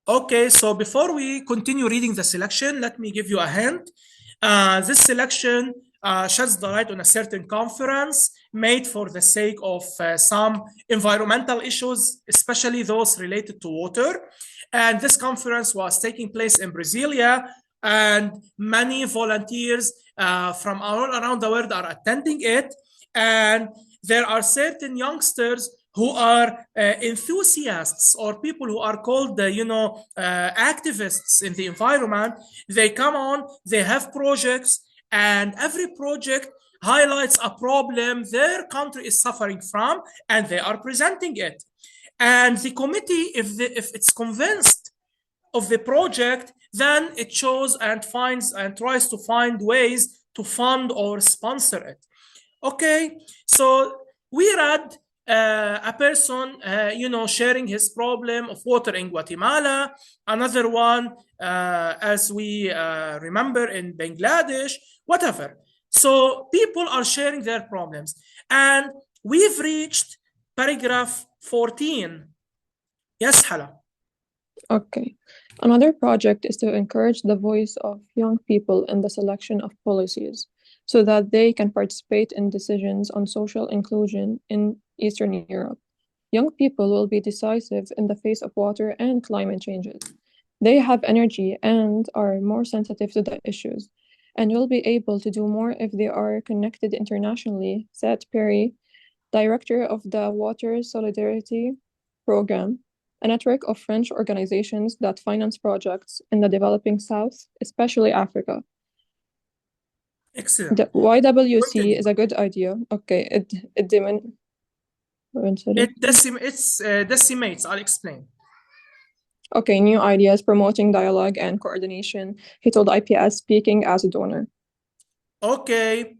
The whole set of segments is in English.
Okay, so before we continue reading the selection, let me give you a hint. This selection sheds the light on a certain conference made for the sake of some environmental issues, especially those related to water. And this conference was taking place in Brasilia, and many volunteers from all around the world are attending it. And there are certain youngsters who are enthusiasts or people who are called, activists in the environment. They come on, they have projects, and every project highlights a problem their country is suffering from, and they are presenting it. And the committee, if it's convinced of the project, then it shows and finds and tries to find ways to fund or sponsor it. Okay, so we read a person, sharing his problem of water in Guatemala. Another one, as we remember, in Bangladesh, whatever. So people are sharing their problems. And we've reached paragraph 14. Yes, Hala. Okay. Another project is to encourage the voice of young people in the selection of policies so that they can participate in decisions on social inclusion in Eastern Europe. Young people will be decisive in the face of water and climate changes. They have energy and are more sensitive to the issues, and will be able to do more if they are connected internationally, said Perry, director of the Water Solidarity Program, a network of French organizations that finance projects in the developing South, especially Africa. Excellent. The YWC is a good idea. Okay, it decimates. I'll explain. Okay, new ideas, promoting dialogue and coordination, he told IPS, speaking as a donor. Okay,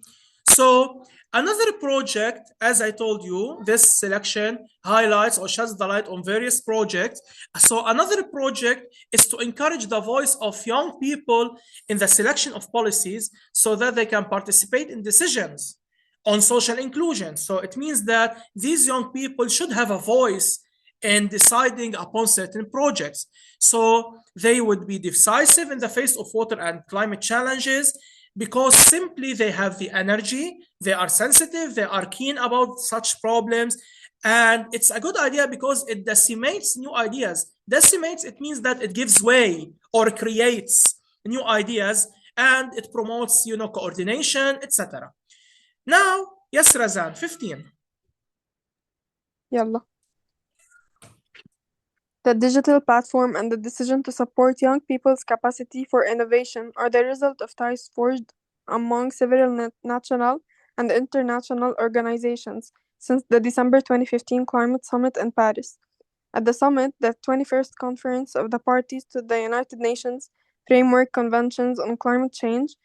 so another project, as I told you, this selection highlights or sheds the light on various projects. So another project is to encourage the voice of young people in the selection of policies so that they can participate in decisions on social inclusion. So it means that these young people should have a voice in deciding upon certain projects. So they would be decisive in the face of water and climate challenges, because simply they have the energy, they are sensitive, they are keen about such problems. And it's a good idea because it decimates new ideas. Decimates, it means that it gives way or creates new ideas, and it promotes, coordination, etc. Now, yes, Razan, 15. Yalla. The digital platform and the decision to support young people's capacity for innovation are the result of ties forged among several national and international organizations since the December 2015 Climate Summit in Paris. At the summit, the 21st Conference of the Parties to the United Nations Framework Conventions on Climate Change,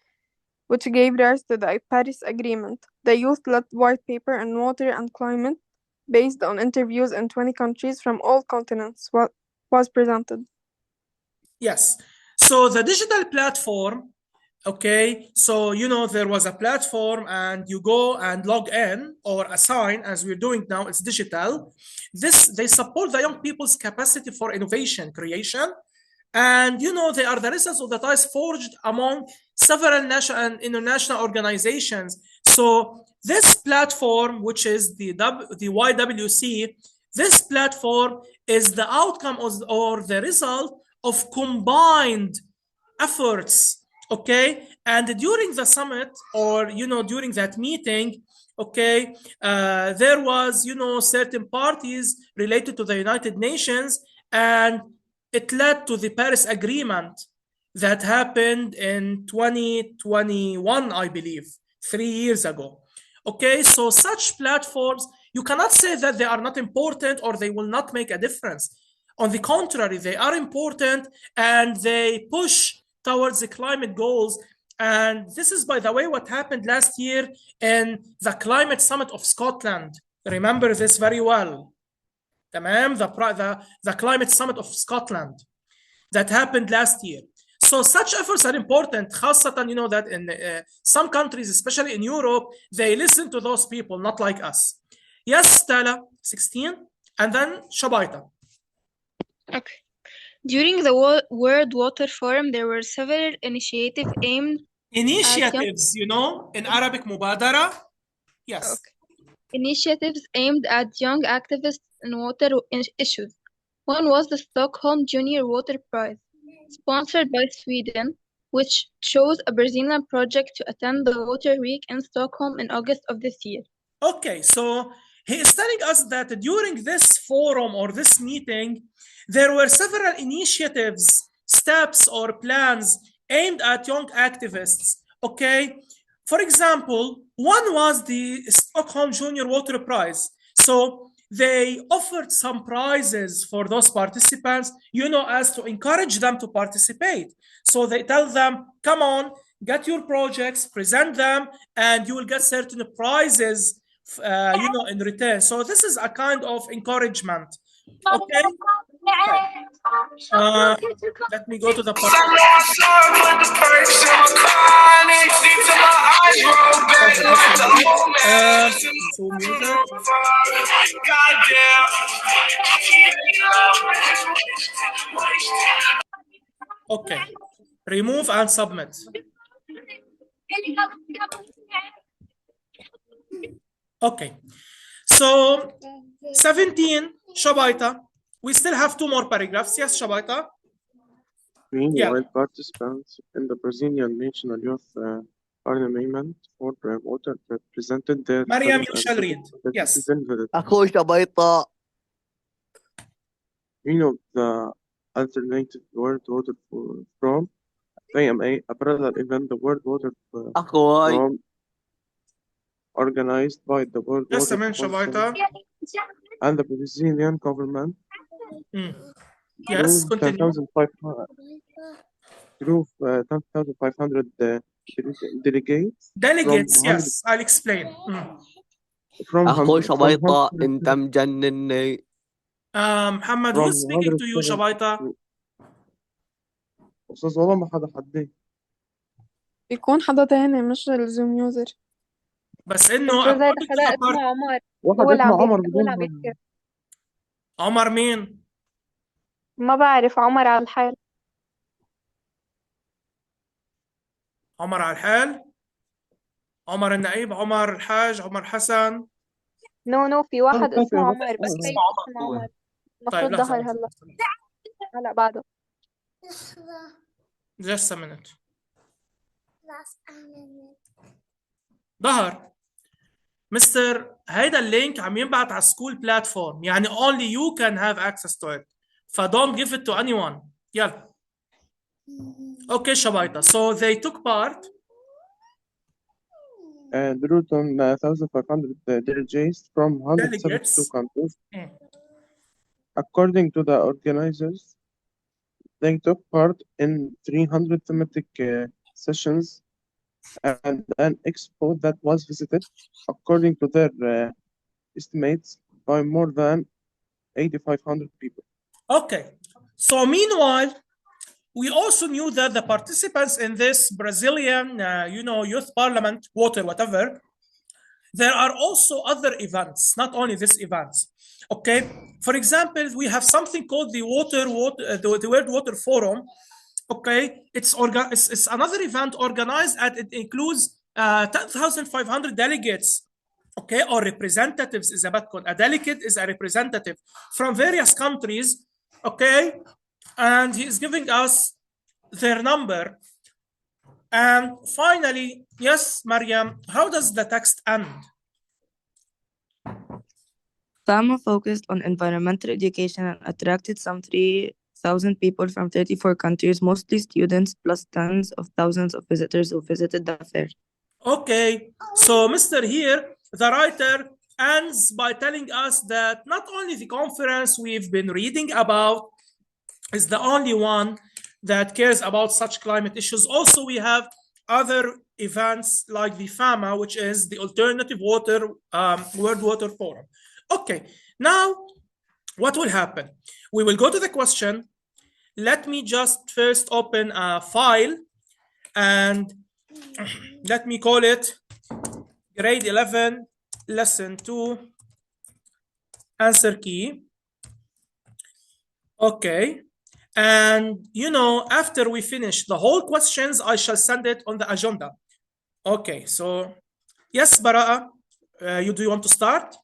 which gave rise to the Paris Agreement, the youth-led white paper on water and climate, based on interviews in 20 countries from all continents, was presented. Yes. So the digital platform, okay, so there was a platform and you go and log in or assign, as we're doing now, it's digital. They support the young people's capacity for innovation creation. And they are the results of the ties forged among several national and international organizations. So this platform, which is the YWC, this platform is the outcome or the result of combined efforts. Okay, and during the summit, or during that meeting, okay, there was certain parties related to the United Nations, and it led to the Paris Agreement that happened in 2021, I believe, 3 years ago. Okay, so such platforms, you cannot say that they are not important or they will not make a difference. On the contrary, they are important and they push towards the climate goals. And this is, by the way, what happened last year in the Climate Summit of Scotland. Remember this very well. The Climate Summit of Scotland that happened last year. So such efforts are important. خاصة, that in some countries, especially in Europe, they listen to those people, not like us. Yes, Tala, 16, and then Shabaita. Okay. During the World Water Forum, there were several initiatives aimed Initiatives, you know, in Arabic, مبادرة. Yes. at young activists in water issues. One was the Stockholm Junior Water Prize, sponsored by Sweden, which chose a Brazilian project to attend the Water Week in Stockholm in August of this year. Okay, so he is telling us that during this forum or this meeting, there were several initiatives, steps, or plans aimed at young activists. Okay, for example, one was the Stockholm Junior Water Prize. So they offered some prizes for those participants, you know, as to encourage them to participate. So they tell them, come on, get your projects, present them, and you will get certain prizes, you know, in return. So this is a kind of encouragement. Okay. Let me go to the part. Okay. Remove and submit. Okay. So 17, Shabaita. We still have 2 more paragraphs. Yes, Shabaita. Meanwhile, participants in the Brazilian National Youth Parliament for Water presented their Mariam, you shall read. Yes. أخوي شبيطة. Meaning of the alternative World Water Forum, AMA, a parallel event, the World Water أخوي. Forum, organized by the World Just a Water minute, Shabaita. and the Brazilian government. Yes, continue. 10,500 delegates. Delegates, yes, I'll explain. أخوي شبيطة أنت مجنني. محمد, who's speaking to you, Shabaita? أستاذ والله ما حدا حدي. يكون حدا تاني مش الزوم يوزر. بس إنه حدا اسمه عمر. واحد اسمه عمر بدون عمر مين؟ ما بعرف. عمر على الحال. عمر على الحال؟ عمر النقيب، عمر الحاج، عمر حسن. نو في واحد اسمه عمر بس اسمه عمر. المفروض ظهر هلا بعده. Just a minute. ظهر. مستر هيدا اللينك عم ينبعت على السكول بلاتفورم، يعني only you can have access to it. ف don't give it to anyone. يلا. Okay, Shabaita. So they took part. Bruton 1,500 delegates from 172 countries. According to the organizers, they took part in 300 thematic sessions and an expo that was visited, according to their estimates, by more than 8,500 people. Okay. So meanwhile, we also knew that the participants in this Brazilian, you know, youth parliament, water, whatever, there are also other events, not only this event. Okay. For example, we have something called the the World Water Forum. Okay. It's another event organized, and it includes 10,500 delegates. Okay, or representatives is a called. A delegate is a representative from various countries. Okay. And he is giving us their number. And finally, yes, Mariam, how does the text end? FAMA focused on environmental education and attracted some 3,000 people from 34 countries, mostly students, plus tens of thousands of visitors who visited the fair. Okay, so Mr. here, the writer ends by telling us that not only the conference we've been reading about is the only one that cares about such climate issues. Also, we have other events like the FAMA, which is the Alternative Water World Water Forum. Okay, now what will happen? We will go to the question. Let me just first open a file and let me call it grade 11 lesson 2 answer key. Okay. And, you know, after we finish the whole questions, I shall send it on the agenda. Okay, so yes, Bara'a, do you want to start?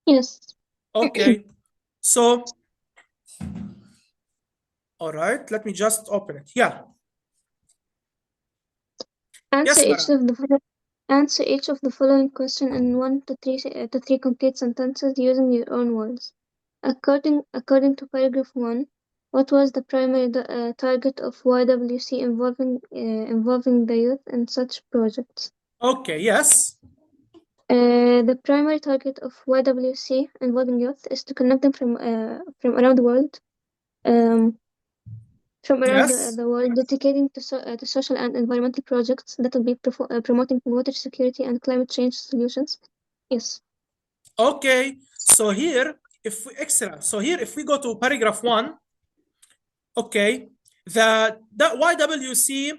Yes. Okay, so, all right, let me just open it. Yeah. Answer Yes, each of the following question in 1 to 3 complete sentences using your own words. According to paragraph 1, what was the primary target of YWC involving the youth in such projects? Okay, yes. The primary target of YWC involving youth is to connect them from around the world. Yes. The world, dedicating to social and environmental projects that will be promoting water security and climate change solutions. Yes. Okay, so here, excellent. So here, if we go to paragraph 1, okay, the YWC,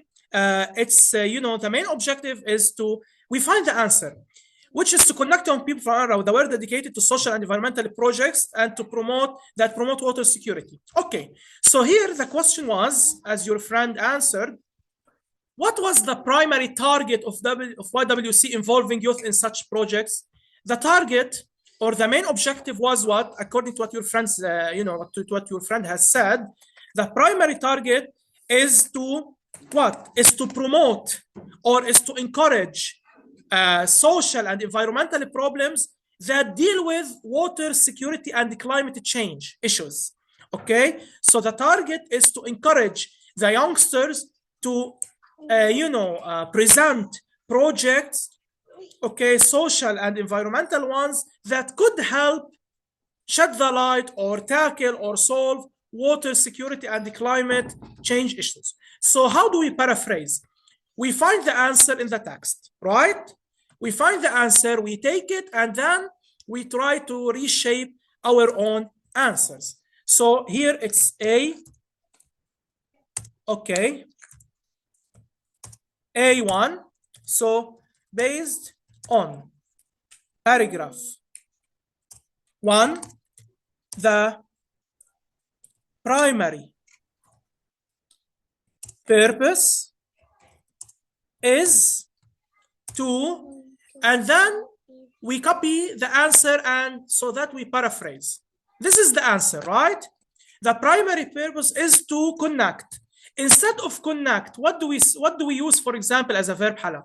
it's, you know, the main objective is we find the answer, which is to connect young people from around the world dedicated to social and environmental projects and to promote water security. Okay, so here the question was, as your friend answered, what was the primary target of YWC involving youth in such projects? The target or the main objective was what, according to what your friends, you know, to what your friend has said, the primary target is to what? Is to promote or is to encourage social and environmental problems that deal with water security and climate change issues. Okay, so the target is to encourage the youngsters to present projects, okay, social and environmental ones that could help shed the light or tackle or solve water security and climate change issues. So how do we paraphrase? We find the answer in the text, right? We find the answer, we take it, and then we try to reshape our own answers. So here it's A. Okay. A1. So based on paragraph 1, the primary purpose is to, and then we copy the answer, and so that we paraphrase. This is the answer, right? The primary purpose is to connect. Instead of connect, what do we use, for example, as a verb, Hala?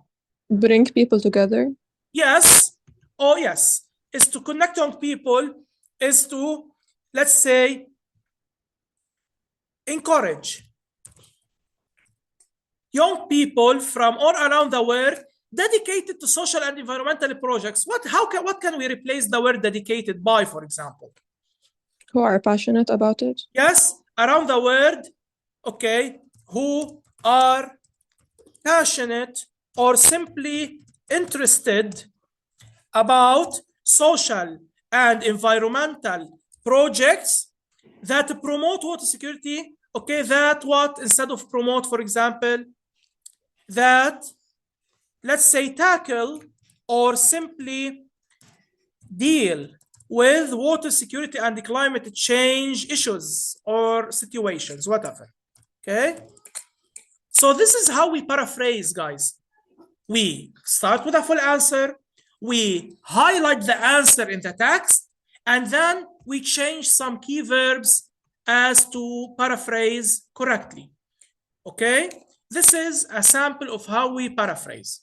Bring people together. Yes. Oh, yes. Is to connect young people, is to, let's say, encourage young people from all around the world dedicated to social and environmental projects. What can we replace the word dedicated by, for example? Who are passionate about it. Yes, around the world, okay, who are passionate or simply interested about social and environmental projects that promote water security, okay, that what, instead of promote, for example, that, let's say, tackle or simply deal with water security and climate change issues or situations, whatever, okay? So this is how we paraphrase, guys. We start with a full answer, we highlight the answer in the text, and then we change some key verbs as to paraphrase correctly, okay? This is a sample of how we paraphrase.